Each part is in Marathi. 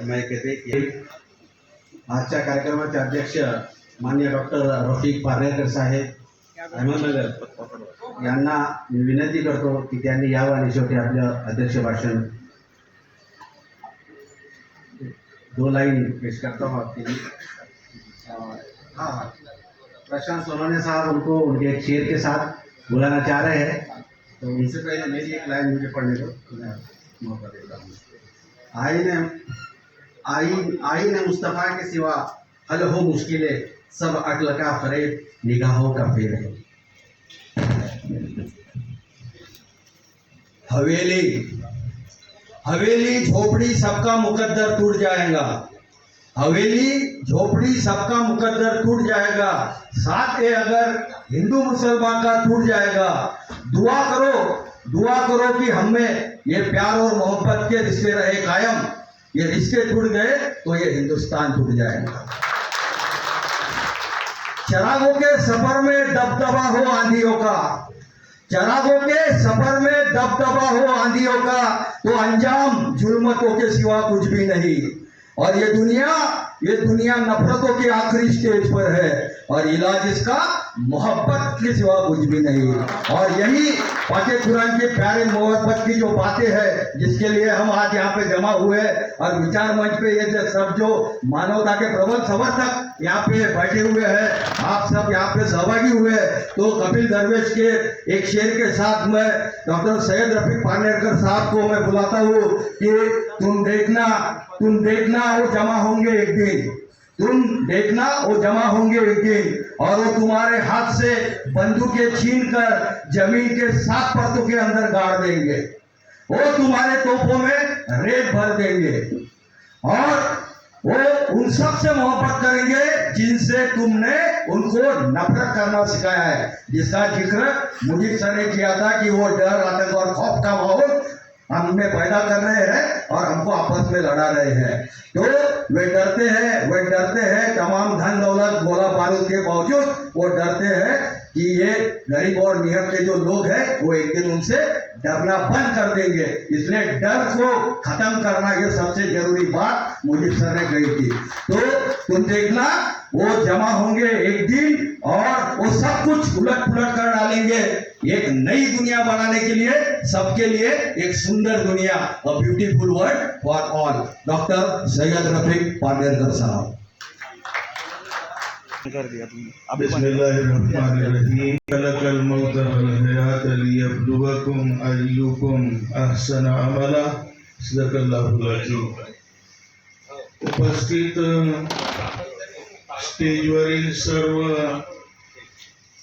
मैं कहते की आजच्या कार्यक्रमाचे अध्यक्ष माननीय डॉक्टर रफिक पार्लेकर साहेब अहमदनगर यांना मी विनंती करतो की त्यांनी यावं आणि शेवटी आपलं अध्यक्ष भाषण 2 लाइन पेश करता हूँ आपके लिए। हाँ, प्रशांत सोनवणे साहब उनको उनके एक शेर के साथ बुलाना चाह रहे हैं, तो उनसे पहले मेरी एक लाइन मुझे पढ़ने दो, मैं मौका देता हूँ। आईन मुस्तफ़ा के सिवा हल हो मुश्किलें, सब अक्ल का फरेब निगाहों का फेर है। हवेली झोपड़ी सबका मुकद्दर टूट जाएगा। हवेली झोपड़ी सबका मुकद्दर टूट जाएगा। साथ है अगर हिंदू मुसलमान का टूट जाएगा। दुआ करो कि हमें ये प्यार और मोहब्बत के रिश्ते रहे कायम। ये रिश्ते टूट गए तो ये हिंदुस्तान टूट जाएगा। चरागों के सफर में दबदबा हो आंधियों का, चरागों के सफर में दबदबा हो आंधियों का, तो अंजाम जुल्मतों के सिवा कुछ भी नहीं। और ये दुनिया नफरतों की आखिरी स्टेज पर है और इलाज इसका मोहब्बत के सिवा कुछ भी नहीं। और यही पाके कुरान के प्यारे मोहब्बत की जो बातें हैं जिसके लिए हम आज यहाँ पे जमा हुए और विचार मंच पे ये सब जो मानवता के प्रबल समर्थक यहाँ पे बैठे हुए हैं, आप सब यहाँ पे सहभागी हुए। तो कपिल दरवेश के एक शेर के साथ मैं डॉक्टर सैयद रफीक पार्लेकर साहब को मैं बुलाता हूँ कि तुम देखना वो जमा होंगे एक दिन, तुम देखना वो जमा होंगे एक दिन, और वो तुम्हारे हाथ से बंदूकें छीन कर जमीन के 7 परतों के अंदर गाड़ देंगे। वो तुम्हारे तोपों में रेत भर देंगे और वो उन सब से मोहब्बत करेंगे जिनसे तुमने उनको नफरत करना सिखाया है, जिसका जिक्र मुझे सर ने किया था कि वो डर, आतंक और खौफ का माहौल हमने पैदा कर रहे हैं और हमको आपस में लड़ा रहे हैं। तो वे डरते हैं तमाम धन दौलत गोला बारूद के बावजूद वो डरते हैं कि ये गरीब और निहत के जो लोग हैं वो एक दिन उनसे डरना बंद कर देंगे। इसलिए डर को खत्म करना ये सबसे जरूरी बात मुझे सर ने कही थी। तो तुम देखना वो जमा होंगे एक दिन और वो सब कुछ उलट पुलट कर डालेंगे, एक नई दुनिया बनाने के लिए, सबके लिए एक सुंदर दुनिया, a beautiful world for all. Doctor Syed Rafiq Parlekar साहब। कर दिया तुमने। बिस्मिल्लाहिर्रहमानिर्रहीम। खलक़ल मौत वल हयात लियब्लुवकुम अय्युकुम अहसनु अमला। सदक़ल्लाहुल अज़ीम। उपस्थित स्टेजवरील सर्व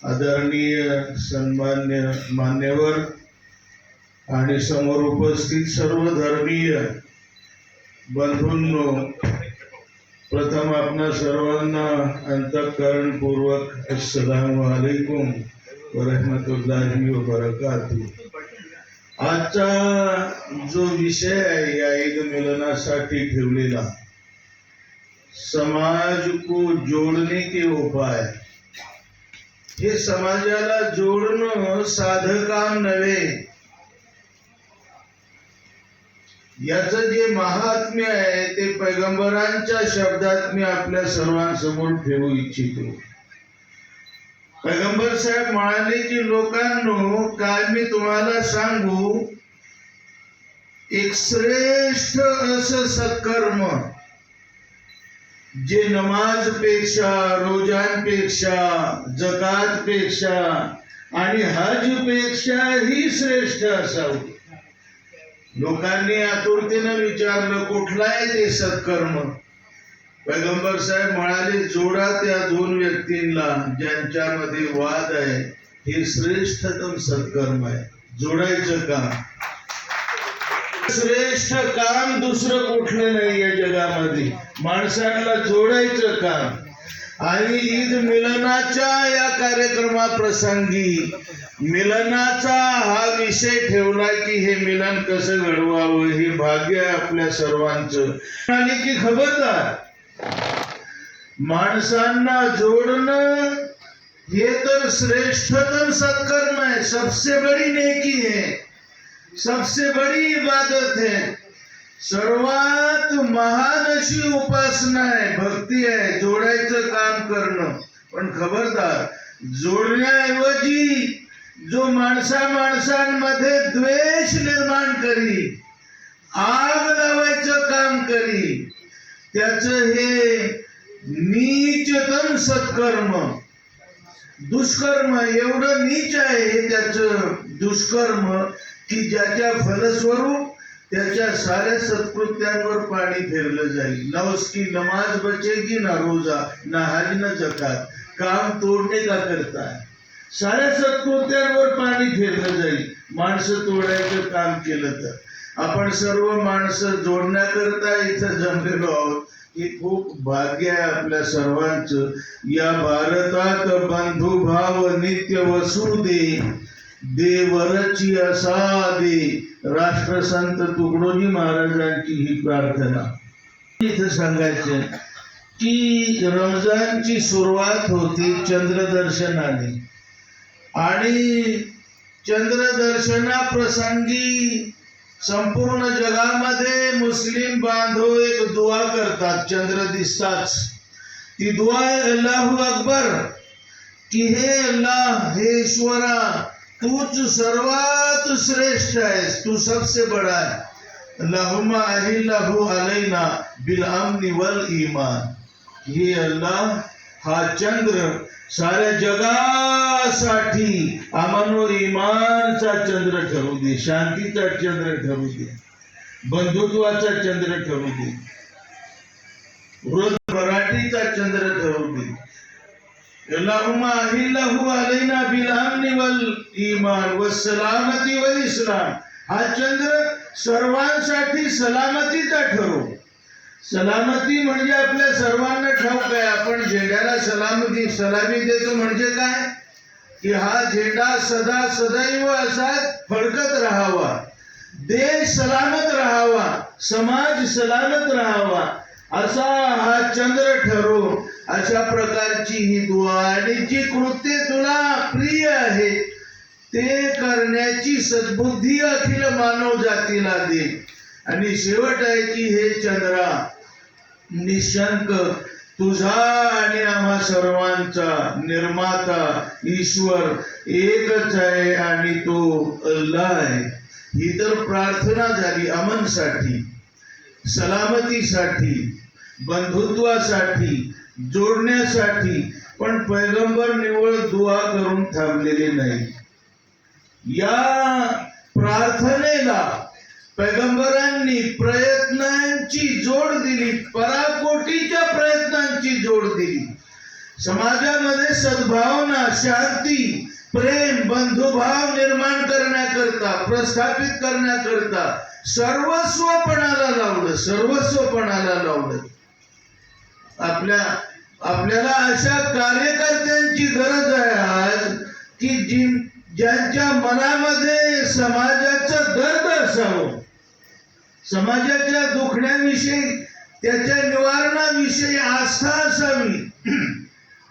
आदरणीय सन्मान्य मान्यवर आणि समोर उपस्थित सर्व धर्मीय बंधूंनो, प्रथम आपणा सर्वांना अंतःकरणपूर्वक अस्सलामु अलैकुम व रहमतुल्लाहि व बरकातुहू। आजचा जो विषय आहे या ईद मिलनासाठी ठेवलेला, समाज को जोड़ने के उपाय, हे समाजाला जोडणं साधं काम नव्हे, याचं जे महात्म्य आहे ते पैगंबरांच्या शब्दात मी आपल्या सर्वांसमोर ठेवू इच्छितो। पैगंबर साहेब म्हणाले की लोकांनो, काय मी तुम्हाला सांगू, एक श्रेष्ठ असं सत्कर्म जे नमाज पेक्षा, रोजांपेक्षा, जकात पेक्षा आणि हज पेक्षा ही श्रेष्ठ असावं। लोकांनी आतुरतेने विचारलं कुठला आहे ते सत्कर्म। पैगंबर साहेब म्हणाले, जोडा त्या 2 व्यक्तींना ज्यांच्यामध्ये वाद आहे, हे श्रेष्ठतम सत्कर्म आहे। जोडायचं काम, श्रेष्ठ काम दुसरं कुठलं नाही या जगामध्ये, माणसांना जोडायचं काम। आणि ईद मिलनाच्या या कार्यक्रमाप्रसंगी मिलनाचा हा विषय ठेवला की हे मिलन कसं घडवावं, हे भाग्य आहे आपल्या सर्वांचं। आणि की खबरदार, माणसांना जोडणं हे तर श्रेष्ठतम सत्कर्म है, सबसे बड़ी नेकी है, सबसे बड़ी इबादत है। सर्वात महान अशी उपासना आहे, भक्ती आहे, जोडायचं काम करणं. पण खबरदार, जोडण्याऐवजी जो माणसांमध्ये द्वेष निर्माण करी, आग लावायचं काम करी, त्याचं हे नीचतम सत्कर्म, दुष्कर्म एवढं नीच आहे हे त्याचं दुष्कर्म, की ज्याच्या फलस्वरूप त्याच्या साऱ्या सत्कृत्यांवर पाणी फिरलं जाईल. ना उसकी नमाज बचेगी, ना रोजा, ना हज, ना जकात. काम तोडणे का करता है, साऱ्या सत्कृत्यांवर पाणी फिरलं जाईल माणसं तोडायचं काम केलं तर. आपण सर्व माणसं जोडण्याकरता इथं जमलेलो आहोत. हे खूप भाग्य आहे आपल्या सर्वांचं. या भारतात बंधुभाव नित्य वसुदे, देवरची असा दे. राष्ट्रसंत तुकडोजी महाराजांची ही प्रार्थना. इथं सांगायचं की रमजानची सुरुवात होती चंद्रदर्शनाने, आणि चंद्रदर्शना प्रसंगी संपूर्ण जगामध्ये मुस्लिम बांधव एक दुआ करतात चंद्र दिसताच. ती दुआ आहे अल्लाहू अकबर, की हे अल्लाह, हे ईश्वरा, तूच सर्वात श्रेष्ठ आहेस, तू सबसे बड़ा है. अल्लाहुम्मा अहिल्लहु अलैना बिल अम्नि वल ईमान. हे अल्लाह, हा चंद्र साऱ्या जगासाठी आम्हाला इमानचा चंद्र ठरू दे, शांतीचा चंद्र ठरू दे, बंधुत्वाचा चंद्र ठरू दे, रोजगारीचा चंद्र ठरू दे. अल्लाहुम्मा अहिल्लहु अलैना बिल अम्नि वल ईमान वस्सलामती वल इस्लाम. हा चंद्र सर्वांसाठी सलामतीचा ठरो. सलामती म्हणजे आपल्या सर्वांना ठाऊक आहे. आपण झेंड्याला सलामी देतो म्हणजे काय, की हा झेंडा सदा सदैव असा फडकत राहावा, देश सलामत राहावा, समाज सलामत राहावा, असा हा चंद्र ठरो. अशा प्रकारची ही दुआ. आणि जी कृत्ये तुला प्रिय आहे ते करण्याची सद्बुद्धी अखिल मानव जातीला दे. आणि शेवट आहे की हे चंद्रा, निशंक तुझा आणि आम्हा सर्वांचा निर्माता ईश्वर एकच आहे आणि तो अल्लाह आहे. ही तर प्रार्थना झाली अमनसाठी, सलामतीसाठी, बंधुत्वासाठी, जोडण्यासाठी. पण पैगंबर निवळ दुआ करून थांबलेले नाही. या प्रार्थनेला पैगंबरांनी प्रयत्नांची जोड दिली, पराकोटीच्या प्रयत्नांची जोड दिली. समाजामध्ये सद्भावना, शांती, प्रेम, बंधुभाव निर्माण करण्याकरता, प्रस्थापित करण्याकरता सर्वस्वपणाला लावलं. आपल्याला अशा कार्यकर्त्यांची गरज आहे आज, की ज्यांच्या मनामध्ये समाजाचं दर्द असावं, समाजाच्या दुखण्याविषयी, त्याच्या निवारणाविषयी आस्था असावी.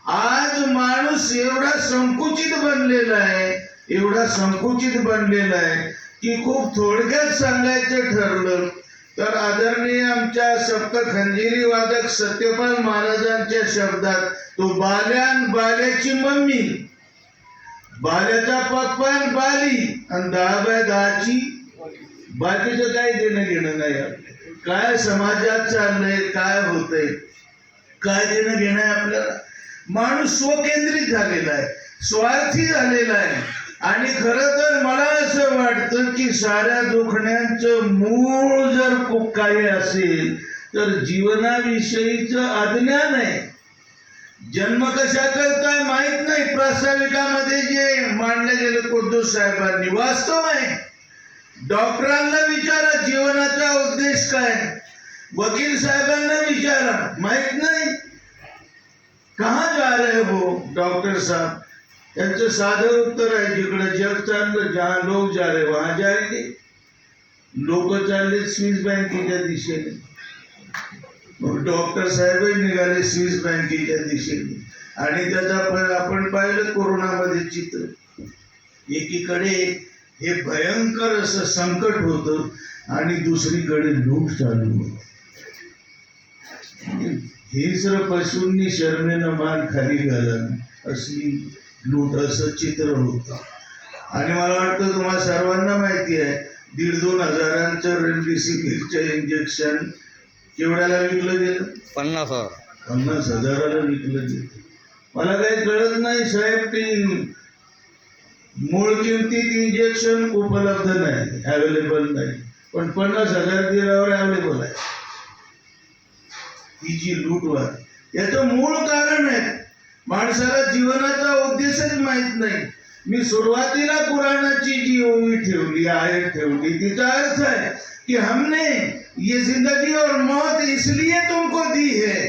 आज माणूस एवढा संकुचित बनलेला आहे की खूप थोडक्यात सांगायचं ठरलं तर आदरणीय आमच्या सप्त खंजिरी वादक सत्यपाल महाराजांच्या शब्दात, तो बाल्याची मम्मी, बाल्याचा पप्पा आणि बाली, आणि 10x10ची. बाकीचं काही देणं घेणं नाही. काय समाजात चाललंय, काय होतंय, काय देणं घेणं आहे आपल्याला. माणूस स्वकेंद्रित झालेला आहे, स्वार्थी झालेला आहे. आणि खरं तर मला असं वाटतं की साऱ्या दुखण्याचं मूळ जर काही असेल तर जीवनाविषयीचं अज्ञान आहे. जन्म कशा करताय माहित नाही. प्रास्ताविकामध्ये जे मांडले गेले कुद्दूस साहेबांनी, वास्तव आहे. डॉक्टरांना विचारा जीवनाचा उद्देश काय, वकील साहेबांना विचारा, माहित नाही. कहाँ जा रहे हो डॉक्टर साहब, त्यांचं साधं उत्तर आहे, जिकडे जग चाललं, जहां लोक जा रहे वहां जाएंगे. लोक चालले स्विस बँकेच्या दिशेने, डॉक्टर साहेब निघाले स्विस बँकेच्या दिशेने. आणि त्याचा आपण पाहिलं कोरोनामध्ये चित्र. एकीकडे हे भयंकर असं संकट होतं आणि दुसरीकडे लूट चालू होती. हिंस्र पशूंनी शर्मेनं मान खाली घालन असली लूट, असं चित्र होतं. आणि मला वाटतं तुम्हाला सर्वांना माहिती आहे 1,5-2 हजारांचं रेमडेसिवीरचं इंजेक्शन केवढ्याला विकलं गेलं? 50,000ला विकलं गेलं. मला काही कळत नाही साहेब, ते मूळ किमतीत इंजेक्शन उपलब्ध नाही, अवेलेबल नाही, पण 50,000 दिल्यावर अवेलेबल आहे. ही जी लूटवाद, याचं मूळ कारण आहे माणसाला जीवनाचा उद्देशच माहित नाही. मी सुरुवातीला कुराणाची जी ओवी ठेवली, आयत ठेवली, तिचा अर्थ है कि हमने ये जिंदगी और मौत इसलिए तुमको दी है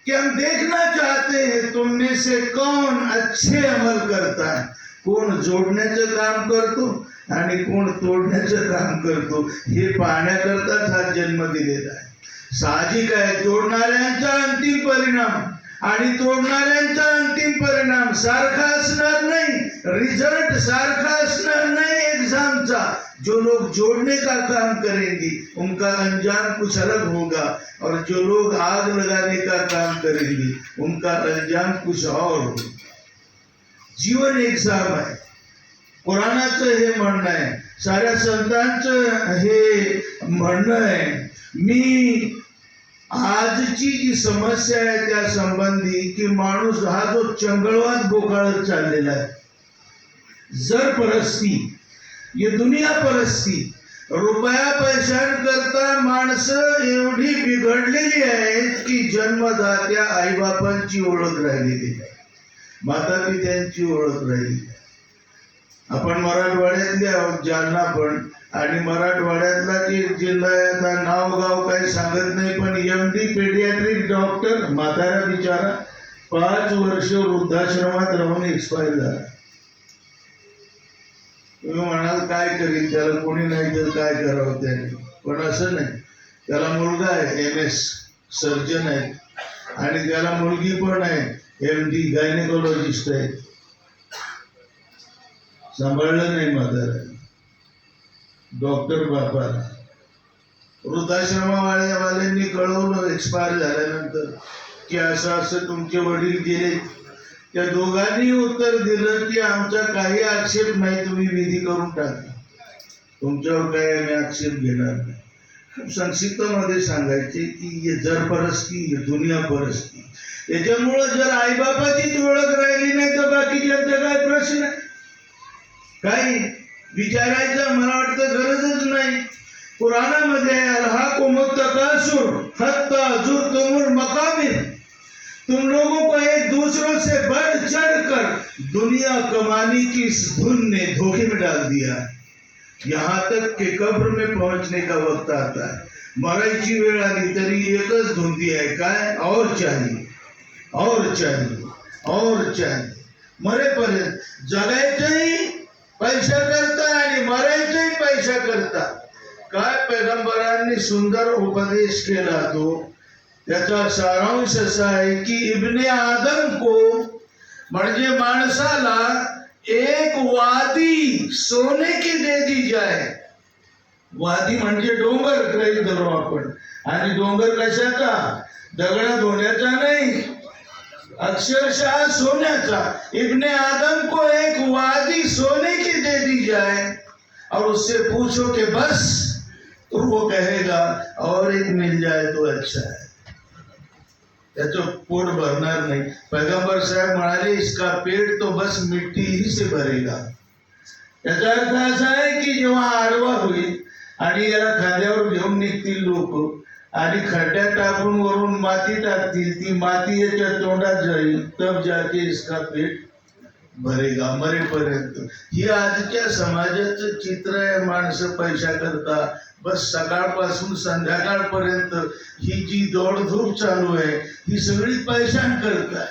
कि हम देखना चाहते हैं तुम में से कौन अच्छे अमल करता है, कोण जोडण्याचं काम करतो आणि कोण तोडण्याचं काम करतो, हे पाहण्याकरताच हा जन्म दिलेला आहे. साहजिक आहे जोडणाऱ्यांचा अंतिम परिणाम आणि तोडणाऱ्यांचा अंतिम परिणाम सारखा असणार नाही, रिजल्ट सारखा असणार नाही एग्जामचा. जो लोग जोड़ने का काम करेंगे उनका अंजाम कुछ अलग होगा, और जो लोग आग लगाने का काम करेंगे उनका अंजाम कुछ और होगा. जीवन एग्जाम आहे, कुराणाचं हे म्हणणं आहे, साऱ्या संतांचं हे म्हणणं आहे. मी आजची जी समस्या आहे त्या संबंधी की माणूस हा जो चंगळवाद बोकाळत चाललेला आहे, जर परस्ती, ये दुनिया परस्ती, रुपया पैशांकरता माणसं एवढी बिघडलेली आहेत की जन्मदात्या आईबापांची ओळख राहिलेली आहे, माता पित्यांची ओळख राहिली. आपण मराठवाड्यातले आहोत, जालना पण, आणि मराठवाड्यातला जे जिल्हा आहे, आता नाव गाव काही सांगत नाही, पण MD पेडियाट्रिक डॉक्टर म्हातारा बिचारा 5 वर्ष वृद्धाश्रमात राहून एक्सपायर झाला. तुम्ही म्हणाल काय करील त्याला, कोणी नाही तर काय करावं त्याने, पण असं नाही. त्याला मुलगा आहे MS सर्जन आहे, आणि त्याला मुलगी पण आहे MD गायनेकोलॉजिस्ट आहे. सांभाळलं नाही म्हातारा डॉक्टर बापाला. वृद्धाश्रमावाल्यांनी कळवलं एक्सपायर झाल्यानंतर की असं असं तुमचे वडील गेले. त्या दोघांनी उत्तर दिलं की आमचा काही आक्षेप नाही, तुम्ही विधी करून टाका, तुमच्यावर काही आम्ही आक्षेप घेणार नाही. खूप संक्षिप्त मध्ये सांगायचे की ये जर परस्ती, ये दुनिया परस्ती. याच्यामुळं जर आईबापाचीच ओळख राहिली नाही तर बाकीच्यांचा काय प्रश्न आहे, काही विचारायचं मला वाटतं गरजच नाही. कुराणामध्ये अल्हाकुमुत तकासुर हत्ता जुरतुमुल मकाबिर, तुम लोगों को एक दूसरों से बढ़ चढ़कर दुनिया कमाने की इस धुन ने धोखे में डाल दिया, यहाँ तक कि कब्र में पहुंचने का वक्त आता है. मरायची वेळ आली तरी एकच धुंदी आहे, काय, और चाहिए, और चाहिए, और चाहिए. मरेपर्यंत जगायचंही पैसा करता आणि मरायचंही पैसा करता. काय पैगंबरांनी सुंदर उपदेश केला तो, त्याचा सारांश असा आहे की इब्ने आदम को, म्हणजे माणसाला एक वादी सोने की दे दी जाए. वादी म्हणजे डोंगर काही धरू आपण, आणि डोंगर कशाचा, दगड धुण्याचा नाही, अक्षरशः सोन्याचा. इब्ने आदम को एक वादी सोने की दे दी जाए और उससे पूछो कि बस, तो वो कहेगा और एक मिल जाए तो अच्छा है. त्याचं पोट भरणार नाही. पैगंबर साहेब म्हणाले इसका पेट तो बस मिट्टी ही से भरेगा. त्याचा अर्थ असा आहे की जेव्हा आडवा होईल आणि याला खांद्यावर घेऊन निघतील लोक आणि खड्ड्यात टाकून वरून माती टाकतील, ती माती याच्या तोंडात जाईल, तब जाके इसका पेट भरेगा, मरेपर्यंत. ही आजच्या समाजाचं चित्र आहे. माणसं पैसा करता, बस सकाळपासून संध्याकाळपर्यंत ही जी दौडधूप चालू आहे ही सगळी पैशांकरता.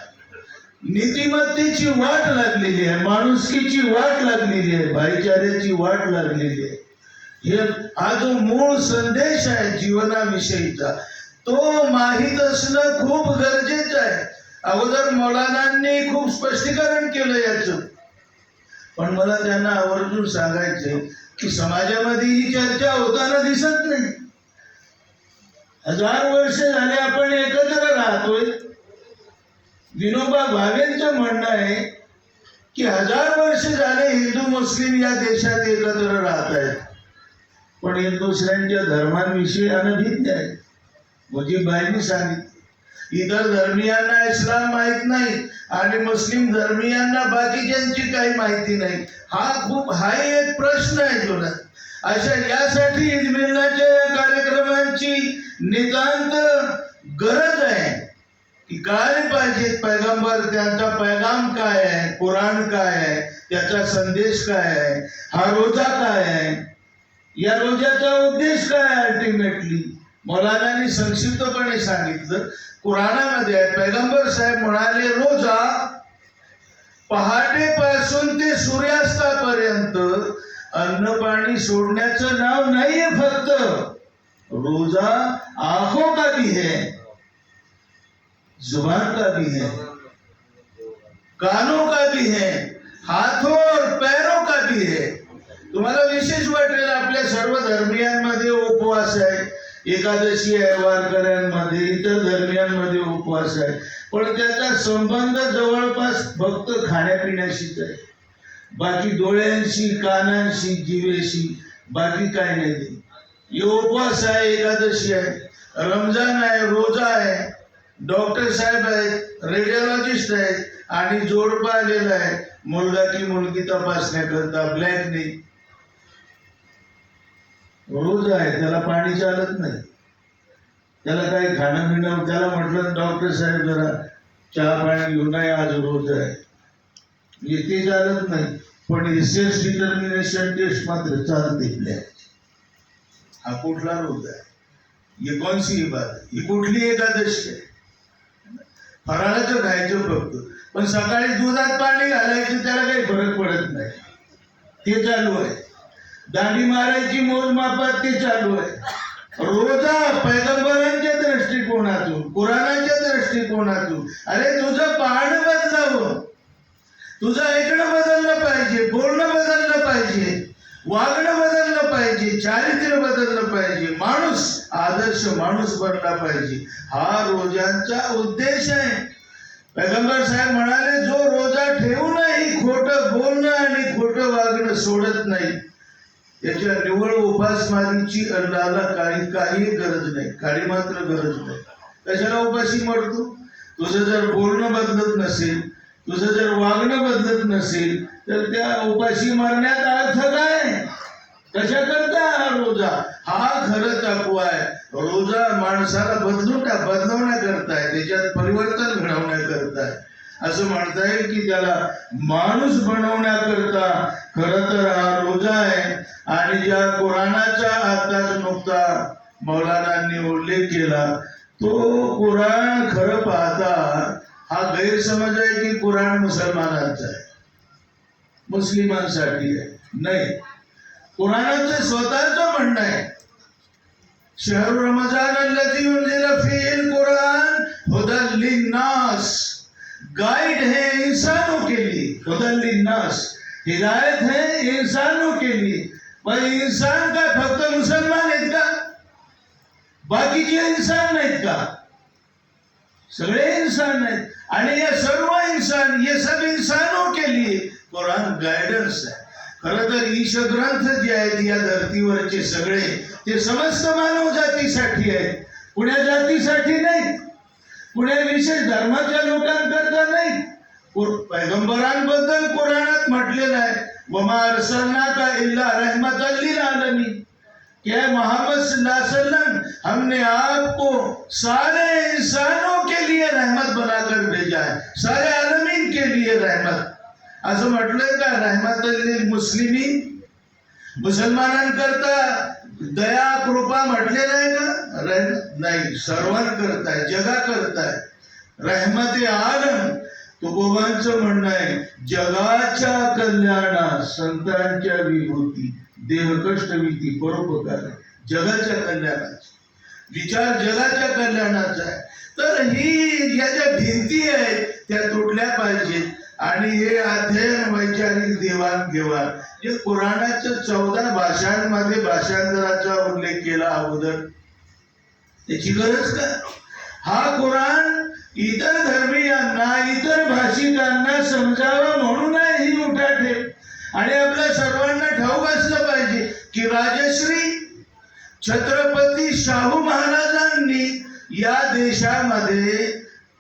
नीतिमत्तेची वाट लागलेली आहे, माणुसकीची वाट लागलेली आहे, भाईचाऱ्याची वाट लागलेली आहे. हे हा जो मूळ संदेश आहे जीवनाविषयीचा, तो माहीत असणं खूप गरजेचं आहे. अगोदर मौलानांनी खूप स्पष्टीकरण केलं याचं, पण मला त्यांना आवर्जून सांगायचंय की समाजामध्ये ही चर्चा होताना दिसत नाही. 1000 वर्ष झाले आपण एकत्र राहतोय. विनोबा भावेंचं म्हणणं आहे की 1000 वर्ष झाले हिंदू मुस्लिम या देशात एकत्र राहत आहेत, पण एक दुसऱ्यांच्या धर्मांविषयी अनभिज्ञ आहे. मुजीबभाईंनी सांगितलं इतर धर्मीयांना इस्लाम माहित नाही आणि मुस्लिम धर्मीयांना बाकीच्यांची काही माहिती नाही. हा एक प्रश्न आहे तुला. अशा यासाठी ईद मिलनाच्या कार्यक्रमांची नितांत गरज आहे की काय पाहिजे. पैगंबर त्यांचा पैगाम काय आहे, कुराण काय आहे, त्याचा संदेश काय आहे, हा रोजा काय आहे, या रोजाचा उद्देश काय आहे. अल्टिमेटली मौलानांनी संक्षिप्तपणे सांगितलं. कुराणामध्ये पैगंबर साहेब म्हणाले रोजा पहाटेपासून ते सूर्यास्तापर्यंत अन्न पाणी सोडण्याचं नाव नाहीये. फक्त रोजा आंखों का भी है, जुबान का भी है, कानों का भी है, हाथों और पैरों का भी है. तुम्हाला विशेष वाटेल आपल्या सर्व धर्मियांमध्ये उपवास आहे, एकादशी आहे, वारकऱ्यांमध्ये इतर धर्मियांमध्ये उपवास आहे, पण त्याचा संबंध जवळपास फक्त खाण्यापिण्याशीच आहे. बाकी डोळ्यांशी, कानांशी, जिवेशी बाकी काय नाही. हे उपवास आहे, एकादशी आहे, रमजान आहे, रोजा आहे, डॉक्टर साहेब आहेत, रेडिओलॉजिस्ट आहेत आणि जोडपा आलेला आहे मुलगा की मुलगी तपासण्याकरता. ब्लॅक नाही, रोज आहे, त्याला पाणी चालत नाही, त्याला काही खाणं पिणं. त्याला म्हटलं डॉक्टर साहेब जरा चहा पाणी घेऊन नाही, आज रोज आहे, ते चालत नाही. पण सेल्फ डिटर्मिनेशन टेस्ट मात्र चालते ब्लॅक. हा कुठला रोज आहे, ही कोणसी इबादत, ही कुठली एकादशी आहे. फराळाचं खायचं फक्त, पण सकाळी दुधात पाणी घालायचं त्याला काही फरक पडत नाही, ते चालू आहे. दांडी मारायची मोजमापात ते चालू आहे. रोजा पैगंबरांच्या दृष्टिकोनातून, कुराणाच्या दृष्टिकोनातून. अरे तुझं पाहणं बदलावं, तुझं ऐकणं बदललं पाहिजे, बोलणं बदललं पाहिजे, वागणं बदललं पाहिजे, चारित्र्य बदललं पाहिजे, माणूस आदर्श माणूस बनला पाहिजे. हा रोजांचा उद्देश आहे. पैगंबर साहेब म्हणाले जो रोजा ठेवूनही खोटं बोलणं आणि खोटं वागणं सोडत नाही त्याच्या निव्वळ उपासमारीची काही गरज नाही, काही मात्र गरज नाही. कशाला उपाशी मरतो. तुझं जर बोलणं बदलत नसेल, तुझं जर वागणं बदलत नसेल तर त्या उपाशी मरण्यात अर्थ काय. कशा करता हा रोजा, हा खरं तकवा आहे. रोजा माणसाला बदलवण्याकरता आहे, त्याच्यात परिवर्तन घडवण्याकरता आहे. असं म्हणता येईल की त्याला माणूस बनवण्याकरता खरं तर हा रोजा आहे. आणि ज्या कुराणाचा आताच नुकता मौलानांनी उल्लेख केला तो कुराण खरं पाहता हा गैरसमज आहे की कुराण मुसलमानांचा आहे, मुस्लिमांसाठी आहे. नाही, कुराणाचं स्वतःचं म्हणणं आहे शहर रमजान अल्लज़ी उन्ज़िला फ़ीहिल कुरान हुदल लिन्नास. गाइड है इंसानों के लिए, हुदल लिन्नास हिदायत है इंसानों के लिए. मग इंसान काय फक्त मुसलमान आहेत का, बाकीचे इंसान नाहीत का. सगळे इंसान आहेत आणि या सर्व इंसान, ये सब इंसानों के लिए कुरान गाइडेंस आहे. खरं तर ईश ग्रंथ जे आहेत या धर्तीवरचे सगळे ते समस्त मानव जातीसाठी आहेत, कुण्या जातीसाठी नाही, कुण्या विशेष धर्माच्या लोकांकरता नाही. पैगंबरांबद्दल कुराणात म्हटलेलं आहे वमा अरसलनाका इल्ला रहमतल लिल आलमीन. क्या मोहम्मद सल्लल्लाहु अलैहि वसल्लम हमने आपको सारे इंसानों के लिए रहमत बनाकर भेजा है, सारे आलमीन के लिए रहमत. असं म्हटलंय का रहमतल लिल मुस्लिमीन, मुसलमानांकरता दया कृपा म्हटलेलं आहे का. नाही, सर्वांकरता, जगाकरता रहमत आलम. तुकोबांचं म्हणणं आहे जगाच्या कल्याणात संतांच्या विभूती, देहकष्ट विधी परोपकार, जगाच्या कल्याणाचा विचार जगाच्या कल्याणाचा आहे. तर ही या ज्या भिंती आहेत त्या तुटल्या पाहिजेत. आणि हे अध्ययन वैचारिक देवाणघेवाण जे कुराणाच्या 14 भाषांमध्ये भाषांतराचा उल्लेख केला अगोदर, त्याची गरज का? हा कुराण इतर धर्मीयांना, इतर भाषिकांना समजावं म्हणून ही उठाठेव. आणि आपल्या सर्वांना ठाऊक असलं पाहिजे की राजश्री छत्रपती शाहू महाराजांनी या देशामध्ये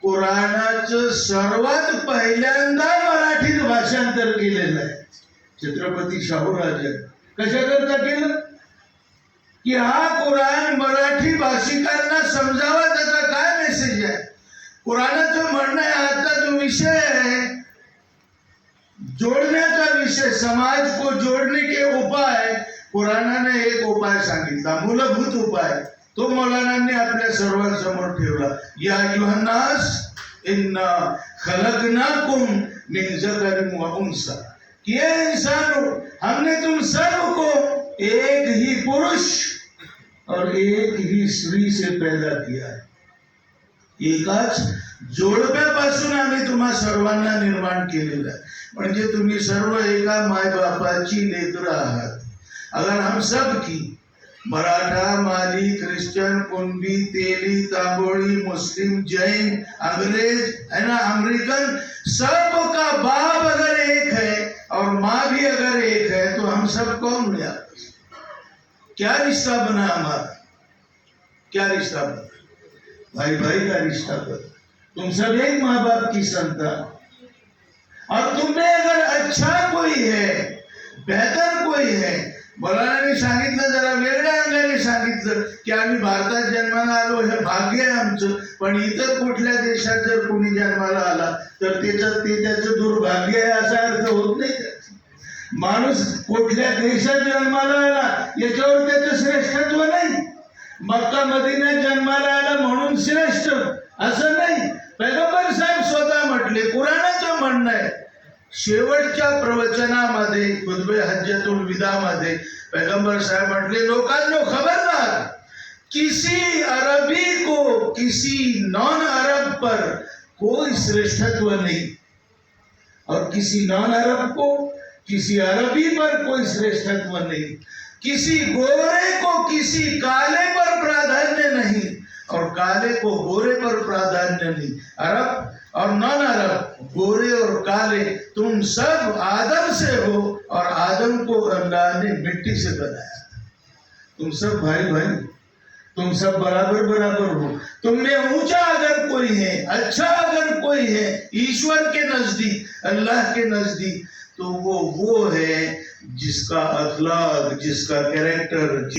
कुराणाचं सर्वात पहिल्यांदा मराठीत भाषांतर केलेलं आहे. छत्रपती शाहू राजे कशाकरता केलं? की हा कुराण मराठी भाषिकांना समजावा, त्याचा काय मेसेज आहे. कुराणाचं म्हणणं आहे आता जो विषय है जोड़ण्याचा विषय, समाज को जोड़ने के उपाय, कुराणाने एक उपाय सांगितला, मूलभूत उपाय. तो मौलानांनी आपल्या सर्वांसमोर ठेवला. या अय्युहन्नास इन्ना खलकनाकुम मिन ज़करिन व उन्सा, ये इंसानों हमने तुम सबको एक ही पुरुष और एक ही स्त्री से पैदा किया है. एकाच जोडप्यापासून आम्ही तुम्हा सर्वांना निर्माण केलेलं आहे. म्हणजे तुम्ही सर्व एका माय बापाची लेकरं आहात. अगर हम सब की मराठा, माली, क्रिश्चियन, कुणबी, तेली, तांबोळी, मुस्लिम, जैन, अंग्रेज है ना, अमेरिकन, सबका बाप अगर एक है और माँ भी अगर एक है तो हम सब कौन हुए? क्या रिश्ता बना हमारा? क्या रिश्ता बना? भाई भाई का रिश्ता बना. तुम सब एक माँ बाप की संतान. और तुम्हें अगर अच्छा कोई है, बेहतर कोई है, मौलानांनी सांगितलं, जरा वेगळ्या अंगाने सांगितलं की आम्ही भारतात जन्माला आलो हे भाग्य आहे आमचं, पण इतर कुठल्या देशात जर कोणी जन्माला आला तर त्याचं दुर्भाग्य आहे असा अर्थ होत नाही. माणूस कुठल्या देशात जन्माला आला याच्यावर त्याचं श्रेष्ठत्व नाही. मक्का मदिन्यात जन्माला आला म्हणून श्रेष्ठ असं नाही. पैगंबर साहेब स्वतः म्हटले, कुराणाचं म्हणणं आहे, शेवटच्या प्रवचनामध्ये खुतबे हज्जतुल विदामध्ये पैगंबर साहब म्हटले, लोकांनो खबरदार, किसी अरबी को किसी नॉन अरब पर कोई श्रेष्ठत्व नहीं और किसी नॉन अरब को किसी अरबी पर कोई श्रेष्ठत्व नहीं. किसी गोरे को किसी काले पर प्राधान्य नहीं और काले को गोरे पर प्राधान्य नहीं. अरब और नॉन अरब, गोरे और काले, तुम सब आदम से हो और आदम को अल्लाह ने मिट्टी से बनाया. तुम सब भाई भाई, तुम सब बराबर बराबर हो. तुम में ऊंचा अगर कोई है, अच्छा अगर कोई है ईश्वर के नजदीक, अल्लाह के नजदीक, तो वो है जिसका अखलाक, जिसका कैरेक्टर,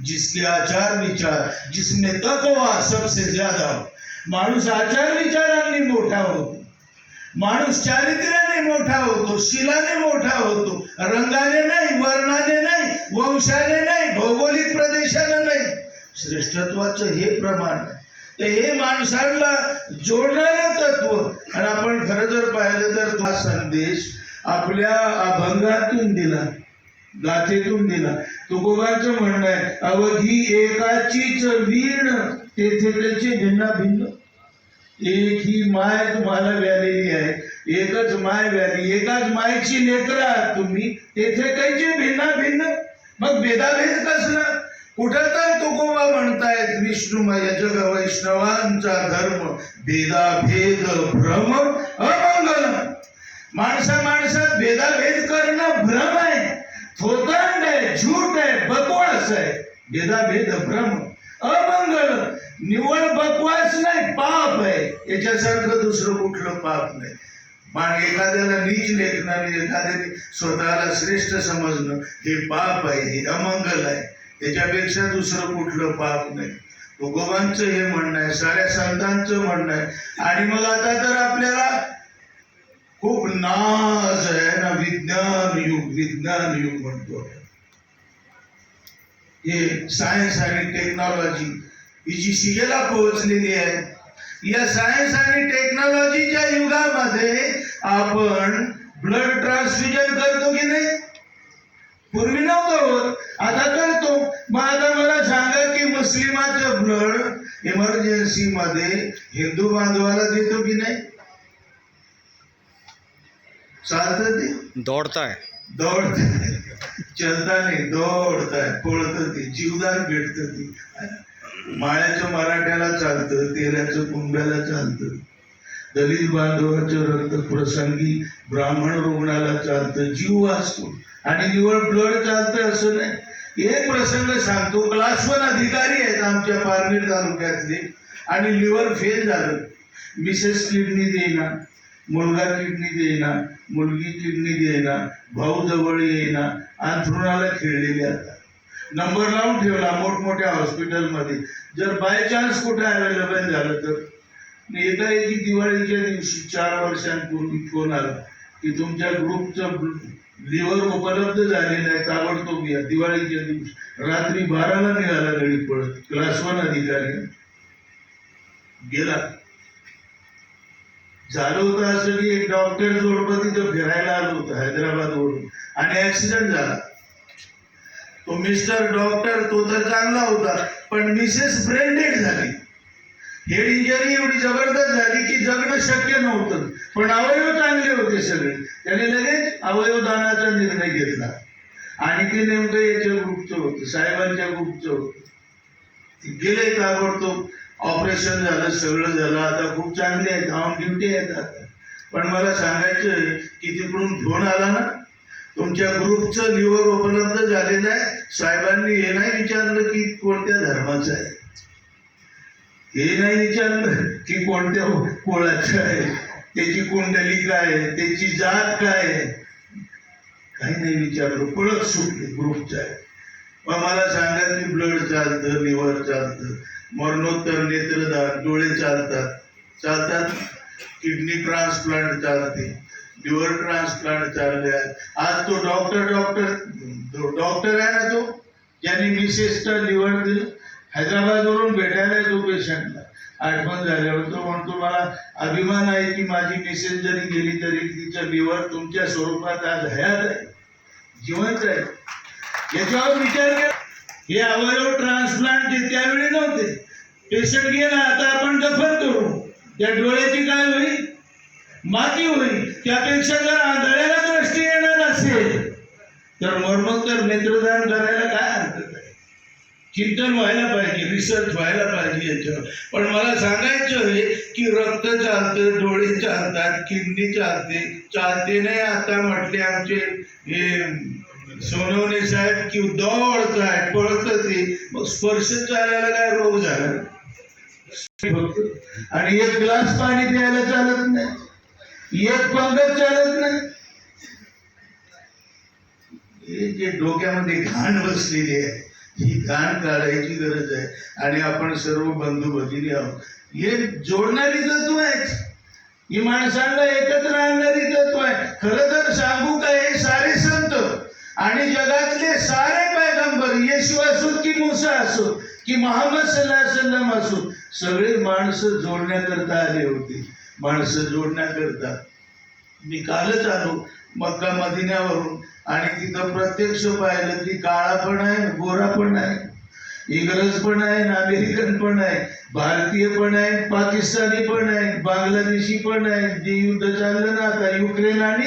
जिसके आचार विचार, जिसमें तकवा सबसे ज्यादा हो. माणूस आचार विचारांनी मोठा होतो, माणूस चारित्र्याने मोठा होतो, शिलाने मोठा होतो, रंगाने नाही, वर्णाने नाही, वंशाने नाही, भौगोलिक प्रदेशाने नाही. श्रेष्ठत्वाचं हे प्रमाण आहे. तर हे माणसांना जोडणारं तत्व. आणि आपण खरं जर पाहिलं तर हा संदेश आपल्या अभंगातून दिला, गाथेतून दिला. तुकोबांचं म्हणणं आहे, अवघी एकाचीच वीण तेथे त्याचे भिन्न भिन्न. एक ही माय तुम्हाला व्यालेली आहे, एकच माय व्याली, एकाच मायची लेकरं आहात तुम्ही, तेथे काहीचे भिन्न भिन्न. मग भेदाभेद कसला? कुठं तर तुकोबा म्हणतायत, विष्णुमय जग वैष्णवांचा धर्म, भेदाभेद भ्रम अमंगल. माणसात भेदाभेद करणं भ्रम आहे, थोतांड आहे, झूठ आहे, बकवास आहे. भेदाभेद भ्रम अमंगल, निवड बकवास नाही, पाप आहे. याच्यासारखं दुसरं कुठलं पाप नाही. एखाद्याला नीच लेखणारे, एखाद्याने स्वतःला श्रेष्ठ समजणं हे पाप आहे, हे अमंगल आहे. त्याच्यापेक्षा दुसरं कुठलं पाप नाही. तुकोबांचं हे म्हणणं आहे, साऱ्या संतांचं म्हणणं आहे. आणि मग आता तर आपल्याला खूप नाज आहे ना, विज्ञान युग म्हणतो. हे सायन्स आणि टेक्नॉलॉजी ही जी शिगेला पोहोचलेली आहे, या सायन्स आणि टेक्नॉलॉजीच्या युगामध्ये आपण ब्लड ट्रान्सफ्युजन करतो की नाही? पूर्वी नव्हतं होत, आता करतो. मग आता मला सांगा की मुस्लिमाचं ब्लड इमर्जन्सी मध्ये हिंदू बांधवाला देतो की नाही? चालतं ते दौड़ता है दौडत चलता नाही दौडताय पळतं ते जीवदान भेटतं ते माळ्याच्या मराठ्याला चालतं, तेल्याचं कुंब्याला चालतं, दलित बांधवाच्या रक्त प्रसंगी ब्राह्मण रुग्णाला चालतं, जीव वाचतो आणि निवड ब्लड चालतं असं नाही. एक प्रसंग सांगतो. क्लास 1 अधिकारी आहेत आमच्या पारनेर तालुक्यातले आणि लिव्हर फेल झालं. मिसेस किडनी देईना, मुलगा किडनी देईना, मुलगी किडनी देईना, भाऊ जवळ येईना, अंथरुणाला खेळलेले आता. नंबर लावून ठेवला मोठमोठ्या हॉस्पिटलमध्ये. जर बाय चान्स कुठे अवेलेबल झालं तर एकाएकी दिवाळीच्या दिवशी 4 वर्षांपूर्वी फोन आला की तुमच्या ग्रुपचं लिव्हर उपलब्ध झालेलं आहे, ताबडतोब या. दिवाळीच्या दिवशी रात्री 12ला निघाला गाडी पळत. क्लास 1 अधिकारी गेला. झालं होतं असं की एक डॉक्टर जोडपं तिथं फिरायला आलं होतं हैदराबादवरून आणि ऍक्सिडेंट झाला. तो मिस्टर डॉक्टर तो तर चांगला होता, पण मिसेस ब्रेन डेड झाली. हेड इंजरी एवढी जबरदस्त झाली की जगणं शक्य नव्हतं, पण अवयव चांगले होते सगळे. त्याने लगेच अवयव दानाचा निर्णय घेतला आणि ते नेमकं याच्या ग्रुपचं होतं, साहेबांच्या ग्रुपचं होतं. गेले ताबडतोब ऑपरेशन झालं, सगळं झालं. आता खूप चांगले आहेत, ऑन ड्युटी आहेत आता. पण मला सांगायचं की तिकडून फोन आला ना, तुमच्या ग्रुपचं लिव्हर उपलब्ध झालेलं आहे. साहेबांनी हे नाही विचारलं की कोणत्या धर्माचं आहे, हे नाही विचारलं की कोणत्या कुळाचं आहे, त्याची कुंडली काय आहे, त्याची जात काय आहे, काही नाही विचारलं. पळत सुटले ग्रुपचं आहे. मग मला सांगा की ब्लड चालतं, लिव्हर चालतं, मरणोत्तर नेत्रदान, डोळे चालतात, किडनी ट्रान्सप्लांट चालते, लिव्हर ट्रान्सप्लांट चालले आहेत. आज तो डॉक्टर आहे ना, तो ज्यांनी मिसेसचा लिव्हर दिलं, हैदराबादवरून भेटायला तो पेशंटला. आठवण झाल्यावर तो म्हणतो मला अभिमान आहे की माझी मिसेस जरी गेली तरी तिचं लिव्हर तुमच्या स्वरूपात आज हयात आहे, जिवंत आहे. याच्यावर विचार केला. हे अवयव ट्रान्सप्लांट त्यावेळी नव्हते. पेशंट गेला, आता आपण दफन करू, त्या डोळ्याची काय होईल, माती होईल. त्यापेक्षा जर आंधळ्याला दृष्टी येणार असेल तर मरणोत्तर नेत्रदान करायला काय हरकत आहे. चिंतन व्हायला पाहिजे, रिसर्च व्हायला पाहिजे याच्यावर. पण मला सांगायचं आहे की रक्त चालतं, डोळे चालतात, किडनी चालते नाही. आता म्हटले आमचे हे सोनवणे साहेब की दौडताय, पळत ते. मग स्पर्श चालायला काय रोग झाला आणि एक ग्लास पाणी प्यायला चालत नाही, एक पंगत चालत नाही. हे जे डोक्यामध्ये घाण बसलेली आहे, ही घाण काढायची गरज आहे. आणि आपण सर्व बंधू भगिनी आहोत. हे जोडणारी तत्व आहेत, ही माणसांना एकत्र आणणारी तत्व आहे. खरं तर सांगू का, हे सारे संत आणि जगातले सारे पैगंबर, येशू असोत की मूसा असोत की मोहम्मद सल्लल्लाहु अलैहि वसल्लम असोत, सगळे माणसं जोडण्याकरता आले होते. माणसं जोडण्याकरता. मी कालच आलो मक्का मदिन्यावरून आणि तिथं प्रत्यक्ष पाहिलं की काळा पण आहे, गोरा पण आहे, इंग्रज पण आहे, अमेरिकन पण आहे, भारतीय पण आहे, पाकिस्तानी पण आहे, बांगलादेशी पण आहे. जे युद्ध चाललं ना आता युक्रेन आणि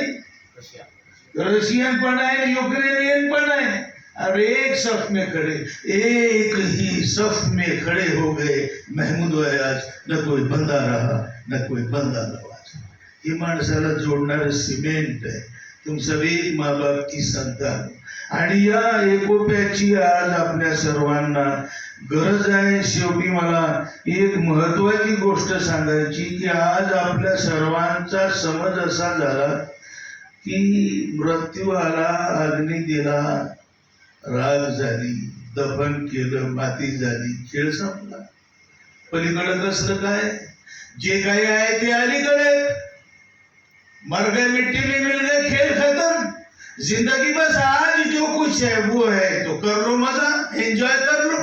रशियन पण आहे, युक्रेनियन पण आहे. अब एक सफ में खड़े, एक ही सफ में खड़े हो गए महमूद आज, न कोई बंदा रहा न कोई बंदा नवाज. ही माणसाला जोडणारं सिमेंट आहे. तुम सभी माँ बाप की संतान. आणि या एकोप्याची आज आपल्या सर्वांना गरज आहे. शेवटी मला एक महत्वाची गोष्ट सांगायची की आज आपल्या सर्वांचा समज असा झाला की मृत्यू आला, अग्नी दिला, राग झाली, दफन केलं, माती झाली, खेळ संपला. पलीकडे कसलं काय, जे काही आहे ते अलीकडे. मर गए मिट्टी में मिल गए, खेल खत्म. जिंदगी बस आज जो कुछ है वो है, तो कर लो मजा, एन्जॉय कर लो.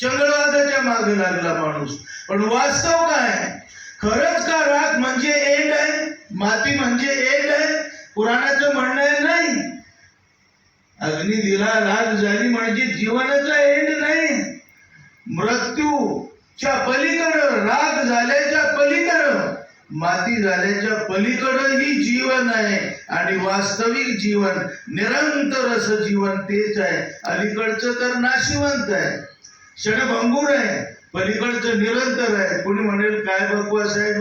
चंद्रवादाच्या मागे लागला माणूस. पण वास्तव काय, खरंच का राग म्हणजे एंड आहे, माती म्हणजे एंड आहे? पुराणाचं म्हणणं आहे नाही. अग्नी दिला, राग झाली म्हणजे जीवनाचा एंड नाही. मृत्यूच्या पलीकडं, राग झाल्याच्या पलीकडं माती झाल्याच्या पलीकडेही जीवन आहे आणि वास्तविक जीवन निरंतर असं जीवन तेच आहे. अलीकडचं तर नाशिवंत आहे, क्षणभंगूर आहे, पलीकडचं निरंतर आहे. कोणी म्हणेल काय बकवास आहे,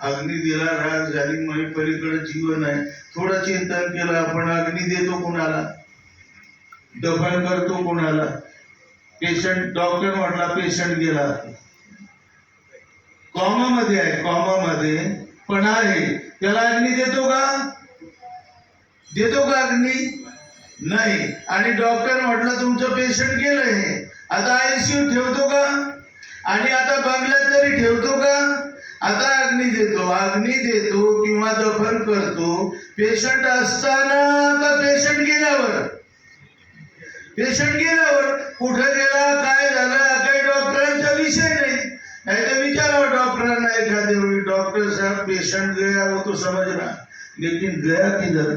अग्नी दिला राग झाली म्हणजे पलीकडे जीवन आहे. थोडं चिंतन केलं आपण, अग्नी देतो कोणाला, दफन करतो कोणाला. पेशंट, डॉक्टर म्हटला पेशंट गेला, कॉमामध्ये आहे, कॉमामध्ये पण आहे, त्याला अग्नी देतो का, देतो का अग्नी? नाही. आणि डॉक्टर म्हटलं तुमचं पेशंट गेलंय, आता आयसीयू ठेवतो का, आणि आता बंगल्यात तरी ठेवतो का? आता अग्नी देतो. अग्नी देतो किंवा दफन करतो पेशंट असताना का पेशंट गेल्यावर? पेशंट गेल्यावर. कुठे गेला, काय झालं, काही डॉक्टरांचा विषय नाही. नहीं तो विचारो डॉक्टरांना एखाद्या वेळी, डॉक्टर साहब पेशेंट गया वो तो समझ रहा, लेकिन गया किधर?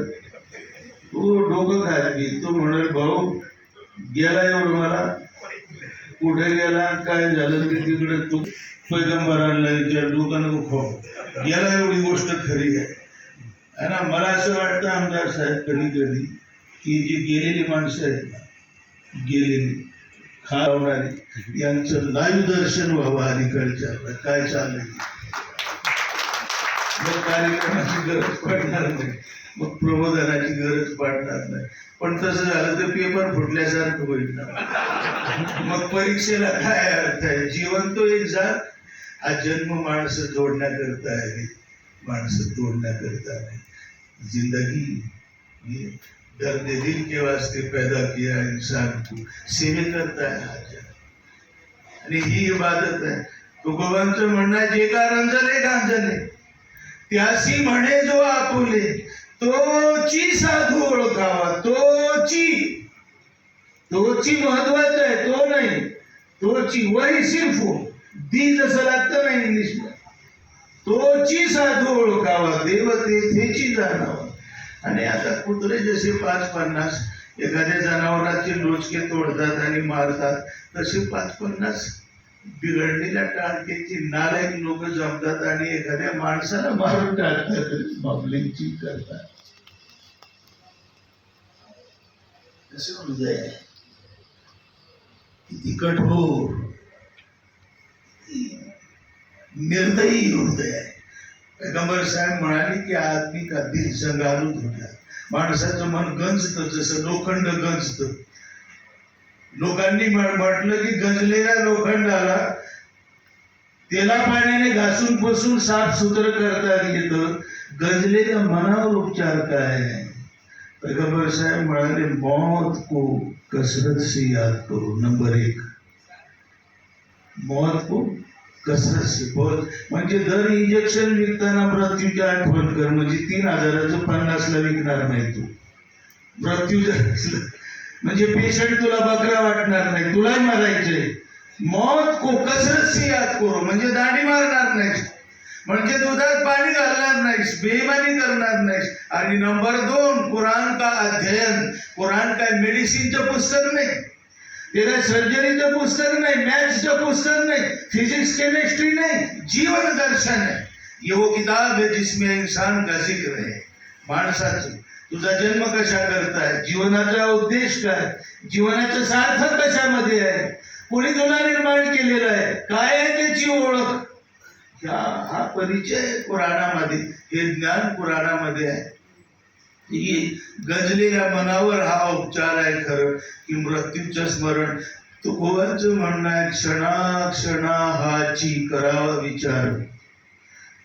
तो डोकं खाली. तो म्हणाल भाऊ गेला एवढं मला, कुठे गेला, काय झालं ते तिकडे तू पैगंबरांना विचार, डोकं खो गेला, एवढी गोष्ट खरी आहे ना. मला असं वाटतं आमदार साहेब कधी कधी की जी गेलेली माणसं आहेत ना, गेलेली खावणारी, यांचं लाईव्ह दर्शन व्हावं अलीकडच्या काय चाललंय. मग कार्यक्रमाची गरज पडणार नाही, मग प्रबोधनाची गरज पडणार नाही. पण तसं झालं तर पेपर फुटल्यासारखं होईल ना. मग परीक्षेला काय अर्थ आहे? जीवन तो एक जात, हा जन्म माणसं जोडण्याकरता आहे, माणसं तोडण्याकरता आहे. जिंदगी दर्द दिल के वास्ते पैदा किया इंसान को, सेवे करता है हाजर. आणि ही इबादत आहे. तुकोबांचं म्हणणं आहे, जे का रंजले गांजले त्यासी म्हणे जो आपुले, तोची साधू ओळखावा. तोची महत्वाचं आहे, तो नाही. तोची वही सिर्फ दी जसं लागतं ना इंग्लिश मध्ये, तोची साधू ओळखावा, देव तेथेची जाणावा. आणि आता कुत्रे जसे 5-50 एखाद्या जनावरांचे लोचके तोडतात आणि मारतात, तसे 5-50 बिघडलेल्या टाळकेची नालायक लोक जमतात आणि एखाद्या माणसाला मारून टाकतात, मॉबलिंगची करतात. कसं हृदय आहे, किती कठोर, निर्दयी हृदय आहे. पैगंबर साहेब म्हणाले की आदमी का दिल संगारूद होता. माणसाचं मन गंजतं जसं लोखंड गंजतं. लोकांनी म्हटलं की गंजलेल्या लोखंडाला तेला पाण्याने घासून पुसून साफ सुथरं करता येतं, गंजलेल्या मनावर उपचार काय? पैगंबर साहेब म्हणाले मौत को कसरत से याद करो. नंबर 1, मौत को कसरत से. बहुत म्हणजे दर इंजेक्शन विकताना मृत्यूची आठवण कर, म्हणजे 3000चं 50ला विकणार नाही तू. मृत्यू जर म्हणजे पेशंट तुला बकरा वाटणार नाही, तुलाही मारायचंय. मौत को कसरत से याद करो म्हणजे दाढी मारणार नाहीस, म्हणजे दुधात पाणी घालणार नाहीस, बेईमानी करणार नाहीस. आणि नंबर 2, कुरान का अध्ययन. कुरान काय मेडिसिनचं पुस्तक नाही, ते काय सर्जरीचं पुस्तक नाही, मॅथ्सचं पुस्तक नाही, फिजिक्स केमिस्ट्री नाही, जीवन दर्शन है. ये वो किताब है जिसमें इंसान का जिक्र है. माणसाचं तुझा जन्म कशा करताय, जीवनाचा उद्देश काय, जीवनाचं सार्थक कशामध्ये आहे, कोणी तुला निर्माण केलेलं आहे, काय आहे त्याची ओळख, हा परिचय कुराणामध्ये, हे ज्ञान कुराणामध्ये आहे. गंजलेल्या मनावर हा उपचार आहे खरं की मृत्यूचं स्मरण. तुकोबांचं म्हणणं आहे क्षणा हाची करावा विचार,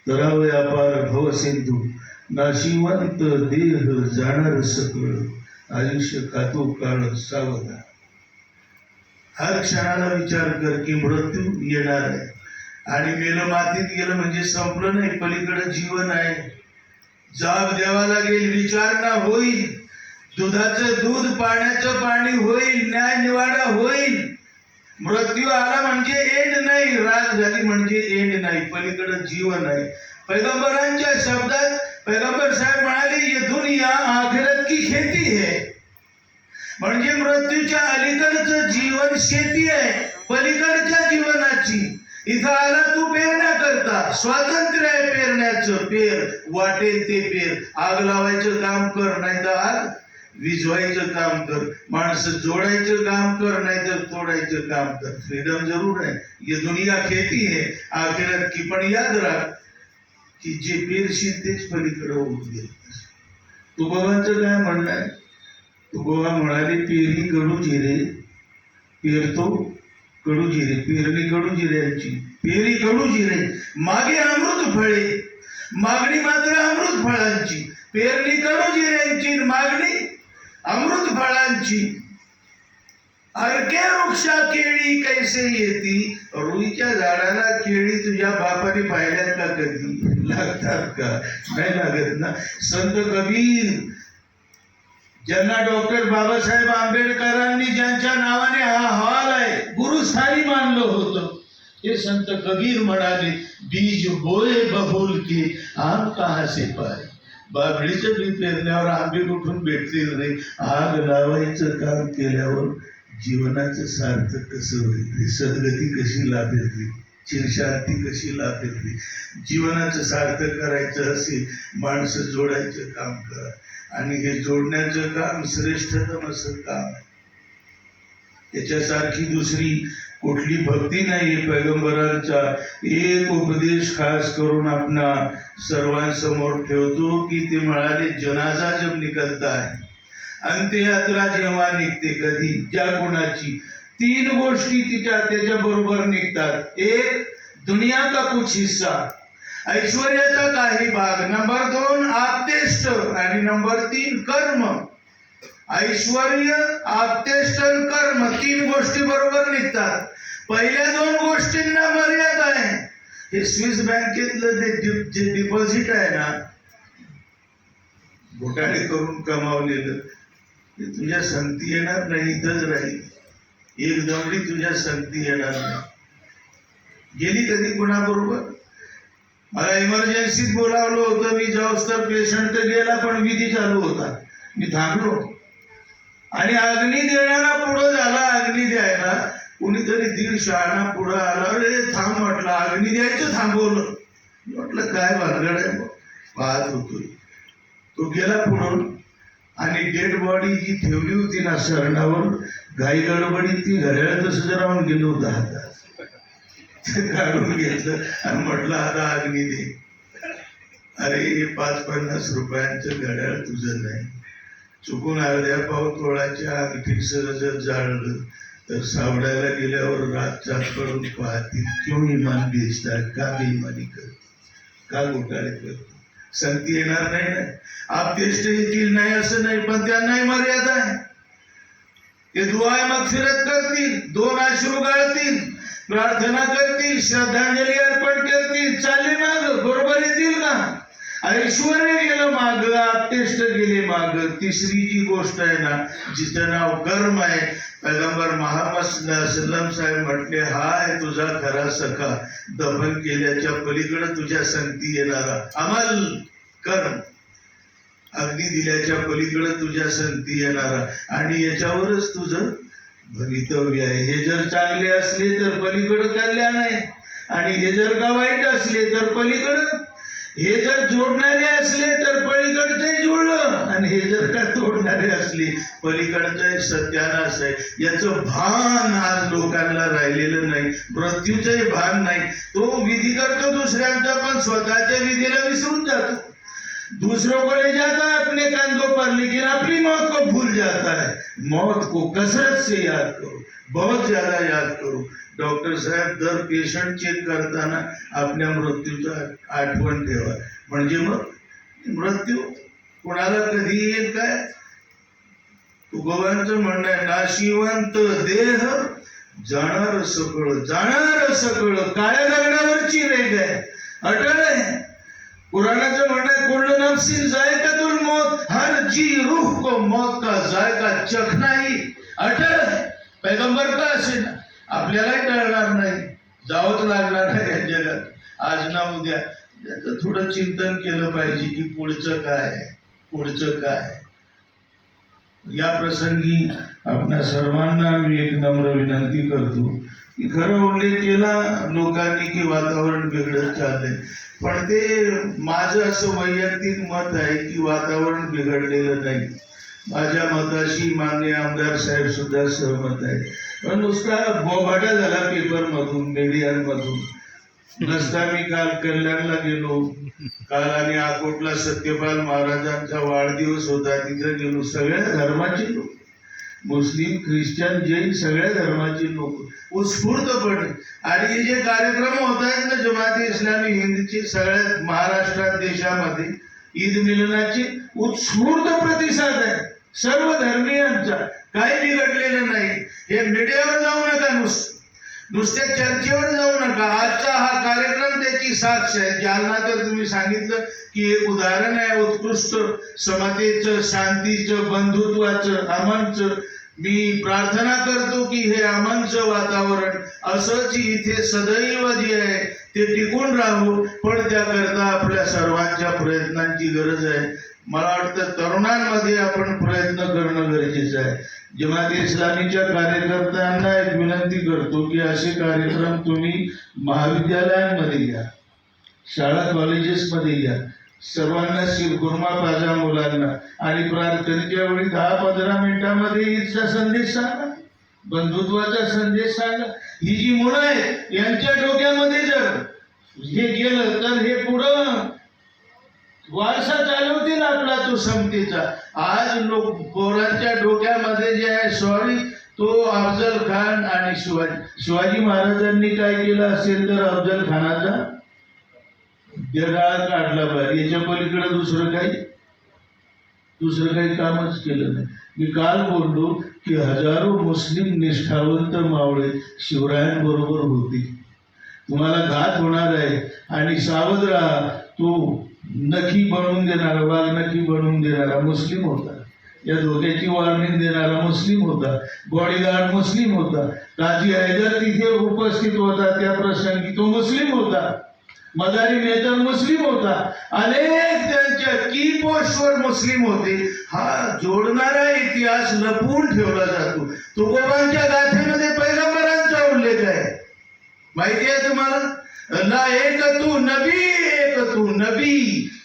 करावे अपार भव सिंधू, नाशिवंत देह जाणार सकळ, आयुष्य खातो काळ सावधा. हर क्षणाला विचार कर की मृत्यू येणार आहे आणि मेलं मातीत गेलं म्हणजे संपलं नाही, पलीकडे जीवन आहे. जाग द्यावा लागेल, विचारणा होईल, दुधाचं दूध पाण्याचं पाणी होईल, न्याय निवाडा होईल. मृत्यू आला म्हणजे एंड नाही, राग झाली म्हणजे एंड नाही, पलीकडे जीवन आहे. पैगंबरांच्या शब्दात पैगंबर साहेब म्हणाले ये दुनिया आखिरत की खेती है. म्हणजे मृत्यूच्या अलीकडचं जीवन शेती आहे, पलीकडच्या जीवनाची. इथं आला तू पेरण्या करता, स्वातंत्र्य आहे पेरण्याचं, पेर वाटेल ते पेर. आग लावायचं काम कर, नाही तर आग विझवायचं काम कर. माणसं जोडायचं काम कर, नाही तर तोडायचं काम कर. फ्रीडम जरूर है, ये दुनिया खेती है आखिरत की, पण याद राख की जे पेरशील तेच पलीकडे होऊन गेल. तुकोबांचं काय म्हणणं आहे? तुकोबा म्हणाले, पेरी कडू जिरे, पेरतो कडू जिरे. पेरणी कडू जिऱ्यांची, पेरी कडू जिरे, मागे अमृत फळे, मागणी मात्र अमृत फळांची. पेरणी कडू जिऱ्यांची, मागणी अमृत फळांची. अरके वृक्षा केळी कैसे येती, रुईच्या झाडाला केळी तुझ्या बापाने पाहिल्यात का कधी? लागतात का? नाही लागत ना. संत कबीर, ज्यांना डॉक्टर बाबासाहेब आंबेडकरांनी ज्यांच्या नावाने हा हॉल आहे गुरुस्थानी मानलं होतं, ते संत कबीर म्हणाले, बीज बोए बबूल के आम कहाँ से पाए. बाभळीचं बी पेरल्यावर आंबे कुठून भेटतील रे? आग लावायचं काम केल्यावर जीवनाचं सार्थक कसं होईल? सद्गती कशी लाभेल रे? चिरशांती कशी लाभेल रे? जीवनाचं सार्थक करायचं असेल, माणसं जोडायचं काम करा. आणि हे जोडण्याचं काम श्रेष्ठतम असं काम आहे. त्याच्यासारखी दुसरी कुठली भक्ती नाही. पैगंबरांचा एक उपदेश खास करून आपणा सर्वांसमोर ठेवतो की ते म्हणाले, जनाजा जब निकलता है, अंत्ययात्रा जेव्हा निघते, कधी ज्या कोणाची, 3 गोष्टी त्याच्या बरोबर निघतात. एक, दुनिया का कुछ हिस्सा, ऐश्वर्याचा काही भाग. नंबर 2, आप्तेष्ट. आणि नंबर 3, कर्म. ऐश्वर्य, आप्तेष्ट, कर्म, 3 गोष्टी बरोबर निघतात. पहिल्या 2 गोष्टींना मर्यादा आहे. हे स्विस बँकेतलं जे डिपॉझिट आहे ना, घोटाळे करून कमावलेलं, ते तुझ्या संगती येणार नाही, इथंच राहील. एक दमडी तुझ्या संगती येणार नाही. गेली कधी कुणाबरोबर? मला इमर्जन्सीत बोलावलं होतं, मी जाऊस तर पेशंट तर गेला, पण विधी चालू होता. मी थांबलो आणि अग्नी देणारा पुढं झाला अग्नी द्यायला. कुणीतरी 150 आणा पुढं आला. अरे थांब म्हटलं, अग्नी द्यायचं थांबवलं. म्हटलं काय भानगड आहे? पाहत होतोय. तो गेला पुढून आणि डेड बॉडी जी ठेवली होती ना शरणावर, घाई गडबडीत ती घड्याळ तसं राहून गेलो होतं हातात. काढून घेतलं आणि म्हटलं आता अग्नी दे. अरे 5-50 रुपयांचं घड्याळ तुझं नाही. चुकून अर्ध्या पाव तोळाच्या अंगठीसह जर जाळलं तर सावडायला गेल्यावर रात चाकळून पाहतील. क्यों इमान बेचता, का बेईमानी करतो, का घोटाळे करतो? संगती येणार नाही ना. आपतेष्ट येतील नाही असं नाही, पण त्यांनाही मर्यादा आहे. ते दुआए मगफिरत करतील, 2 अश्रू गाळतील, प्रार्थना करतील, श्रद्धांजली अर्पण करतील, चालले माग, बरोबर येतील ना. ऐश्वर्य गेलं माग, आपतेष्ट गेले माग. तिसरी जी गोष्ट आहे ना, जिचं नाव कर्म आहे, पैगंबर मोहम्मद सल्लल्लाहु अलैहि वसल्लम साहेब म्हटले, हा आहे तुझा खरा सखा. दफन केल्याच्या पलीकडे तुझ्या संगती येणारा अमल, कर्म. अग्नी दिल्याच्या पलीकडे तुझ्या संगती येणारा, आणि याच्यावरच तुझं भवितव्य आहे. हे जर चांगले असले तर पलीकडे कल्याण आहे, आणि हे जर का वाईट असले तर पलीकडं. हे जर जोडणारे असले तर पलीकडचे जुळलं, आणि हे जर का तोडणारे असले पलीकडचे सत्यानाश आहे. याचं भान आज लोकांना राहिलेलं नाही. मृत्यूचंही भान नाही. तो विधी करतो दुसऱ्यांचा, पण स्वतःच्या विधीला विसरून जातो. दूसरों को ले जाता है अपने कंधों पर, लेकिन अपनी मौत को भूल जाता है. मौत को कसरत से याद करो, बहुत ज्यादा याद करो. डॉक्टर साहेब, दर पेशंट चेक करताना आपल्या मृत्यूचा आठवण ठेवा. म्हणजे मग मृत्यू कोणाला कधी येईल काय? तुकोबांचं म्हणणं आहे, नाशिवंत देह जाणार सकळ, जाणार सकळ. काळ्या दगडावरची रेग आहे, अटळ आहे. कुराणाचं म्हणणं आहे, कुल्लू नफ्सिन जायकातुल मौत, हर जी रूह को मौत का जायका चखना ही अटळ है. पैगंबर का असे ना, आपल्यालाही टळणार नाही, जावंच लागणार आहे या जगात. आज ना उद्या त्याचं थोडं चिंतन केलं पाहिजे की पुढचं काय, पुढचं काय. या प्रसंगी आपल्या सर्वांना मी एक नम्र विनंती करतो की खरं उल्लेख केला लोकांनी की वातावरण बिघडत चाललंय, पण ते माझं असं वैयक्तिक मत आहे की वातावरण बिघडलेलं नाही. माझ्या मताशी माननीय आमदार साहेब सुद्धा सहमत आहे. पण नुसता बोभाटा झाला पेपर मधून, मीडियांमधून. नसता मी काल कल्याणला गेलो, काल आणि अकोटला सत्यपाल महाराजांचा वाढदिवस होता, तिथे गेलो. सगळ्या धर्माचे लोक, मुस्लिम, ख्रिश्चन, जैन, सगळ्या धर्माचे लोक उत्स्फूर्तपणे. आणि हे जे कार्यक्रम होत आहेत ना जमाती इस्लामी हिंदचे सगळ्या महाराष्ट्रात देशामध्ये ईद मिलनाचे उत्स्फूर्त प्रतिसाद आहे सर्व धर्मीयांचा. काही बिघडलेलं नाही. हे मीडियावर जाऊ नका, नुसत्या चर्चेवर जाऊ नका. आजचा हा कार्यक्रम त्याची साक्ष आहे. जालना तर तुम्ही सांगितलं की एक उदाहरण आहे उत्कृष्ट समतेचं, शांतीचं, बंधुत्वाचं, अमनचं. मी प्रार्थना करतो की हे अमनचं वातावरण असंच इथे सदैव जे आहे ते टिकून राहू. पण त्याकरता आपल्या सर्वांच्या प्रयत्नांची गरज आहे. मला वाटतं तरुणांमध्ये आपण प्रयत्न करणं गरजेचं आहे. जमाती इस्लामीच्या कार्यकर्त्यांना एक विनंती करतो की असे कार्यक्रम तुम्ही महाविद्यालयांमध्ये घ्या, शाळा कॉलेजेसमध्ये घ्या. सर्वांना शिरखुर्मा पाजा मुलांना, आणि प्रार्थनेच्या वेळी 10-15 मिनिटांमध्ये ईदचा संदेश सांगा, बंधुत्वाचा संदेश सांगा. ही जी मुलं आहेत यांच्या डोक्यामध्ये जर हे गेलं तर हे पुढं वारसा चालवतील आपला तो समतेचा. आज लोक पोरांच्या डोक्यामध्ये जे आहे सॉरी तो अफजल खान आणि शिवाजी महाराजांनी काय केलं असेल तर अफजल खानाचा जगाळा काढला बाहेर. याच्या पलीकडे दुसरं काही कामच केलं नाही. मी काल बोललो की हजारो मुस्लिम निष्ठावंत मावळे शिवरायांबरोबर होती. तुम्हाला घात होणार आहे आणि सावध राहा. तो नखी बनवून देणारा, वाघ नखी बनवून देणारा मुस्लिम होता. या धोक्याची वॉर्निंग देणारा मुस्लिम होता. बॉडीगार्ड मुस्लिम होता. काजी हैदर तिथे उपस्थित होता, त्या प्रसंगी तो मुस्लिम होता. मदारी मेहतर मुस्लिम होता. अनेक त्यांच्या की पोस्टवर मुस्लिम होते. हा जोडणारा इतिहास लपवून ठेवला जातो. तुकोबांच्या गाथेमध्ये पैगंबरांचा उल्लेख आहे, माहिती आहे तुम्हाला. ला एक तू नबी, एक तू नबी.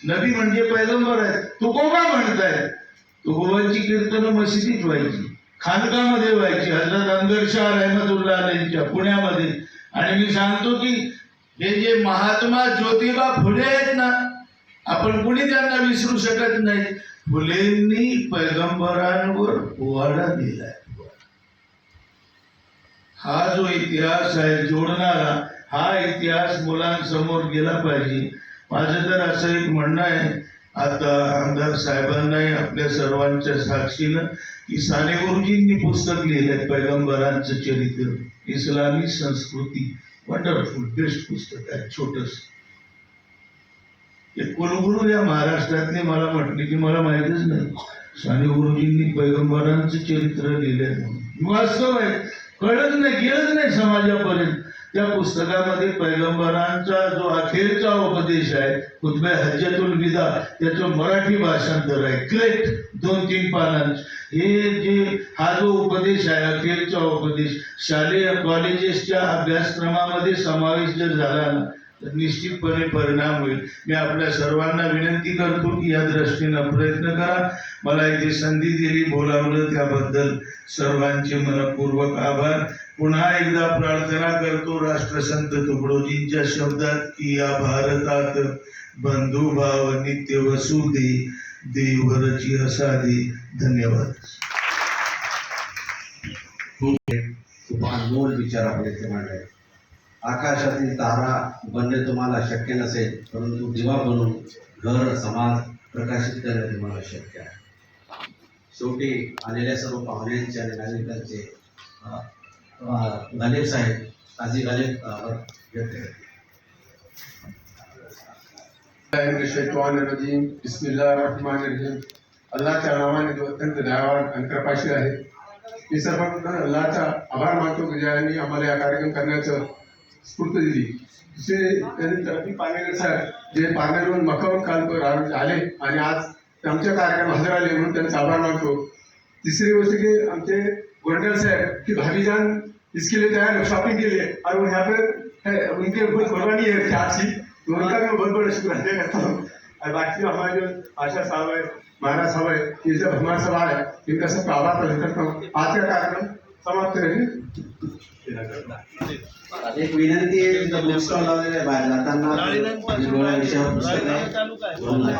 नबी म्हणजे पैगंबर आहे. तुकोबा म्हणताय. तुकोबांची कीर्तनं मशिदीत व्हायची, खानकामध्ये व्हायची, हजरत अंगरशाह रहमतुल्लाह अलैहिच्या पुण्यामध्ये. आणि मी सांगतो की हे जे महात्मा ज्योतिबा फुले आहेत ना, आपण कुणी त्यांना विसरू शकत नाही. फुलेंनी पैगंबरांवर पोवाडा दिलाय. हा जो इतिहास आहे जोडणारा, हा इतिहास मुलांसमोर गेला पाहिजे. माझं तर असं एक म्हणणं आहे आता आमदार साहेबांनाही आपल्या सर्वांच्या साक्षीनं की साने गुरुजींनी पुस्तक लिहिलंय पैगंबरांचं चरित्र, इस्लामी संस्कृती. वंडरफुल, बेस्ट पुस्तक आहे, छोटस. एक कुलगुरू या महाराष्ट्रातले मला म्हटले की मला माहितच नाही साने गुरुजींनी पैगंबरांचं चरित्र लिहिलंय. वास्तव आहे, कळत नाही, गेलंच नाही समाजापर्यंत. त्या पुस्तकामध्ये पैगंबरांचा जो अखेरचा उपदेश आहे, खुतबे हज्जतुल विदा, त्याचं मराठी भाषांतर आहे, क्लेट 2-3 पानांचं. हे जे हा जो उपदेश आहे, अखेरचा उपदेश, शालेय कॉलेजेसच्या अभ्यासक्रमामध्ये समावेश जर झाला ना तर निश्चितपणे परिणाम होईल. मी आपल्या सर्वांना विनंती करतो की या दृष्टीनं प्रयत्न करा. मला इथे संधी दिली, बोलावलं त्याबद्दल सर्वांचे मनपूर्वक आभार. पुन्हा एकदा प्रार्थना करतो राष्ट्रसंत तुकडोजींच्या शब्दात की या भारतात बंधुभाव नित्य वसुदे, देवरची असादे. धन्यवाद. खूप अनमोल विचार आपले ते मांडले. आकाशातील तारा बनणे तुम्हाला शक्य नसेल, परंतु दिवा बनून घर समाज प्रकाशित करणे तुम्हाला शक्य आहे. शेवटी आलेल्या सर्व पाहुण्यांचे आणि नागरिकांचे गालिब साहेब, काझी गालिब व्यक्त करते. बिस्मिल्लाहिर्रहमानिर्रहीम. अल्लाहच्या नावाने जो अत्यंत दयावान आणि कृपाशील आहे. मी सर्वप्रथम अल्लाहचा आभार मानतो की ज्यांनी आम्हाला या कार्यक्रम करण्याचं स्फूर्त दिली. दुसरे त्यांनी तरफी पानेकर साहेब जे पारनेरहून मकाहून काल आले आणि आज आमच्या कार्यक्रम हजर आले म्हणून त्यांचा आभार मानतो. तिसरी गोष्ट की आमचे गोरंट्याल साहेब की भावीजान इसके लिए तैयार है शॉपिंग के लिए, और वो यहाँ पे है उनके बहुत कुर्बानी है चाची, तो उनका भी मैं बहुत बड़ा शुक्र अदा करता हूँ। और बाकी जो हमारे जो आशा साहब है, महाराज साहब है, ये जब हमारे सभा है, इनका सबका आभार प्रकट करता हूँ। आज का कार्यक्रम समाप्त करेंगे। एक विनंती आहे, तिथं बुक स्टॉल लावलेले आहे बाहेर जाताना वेगवेगळ्या विषयावर पुस्तक आहे घेऊन जा.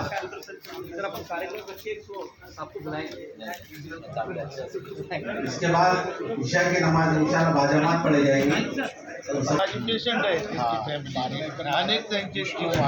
इसके बाद ईशा की नमाज इंशाल्लाह बाजमात पढ़ी जाएगी. पेशंट आहे अनेक त्यांचे